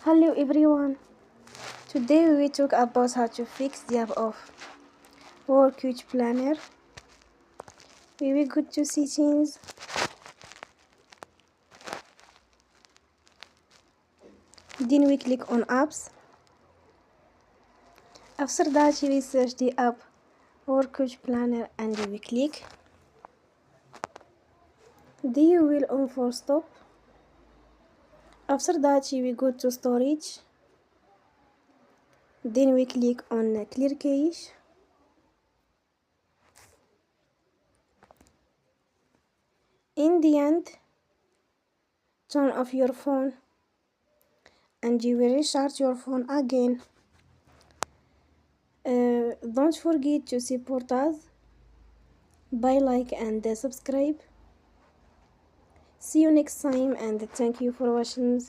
Hello everyone. Today we will talk about how to fix the app of Workout Planner. We will go to settings. Then we click on apps. After that we search the app Workout Planner and we click. Then you will on for stop. After that we go to storage. Then we click on clear cache. In the end, turn off your phone and you will restart your phone again. Don't forget to support us by like and subscribe. See you next time and thank you for watching.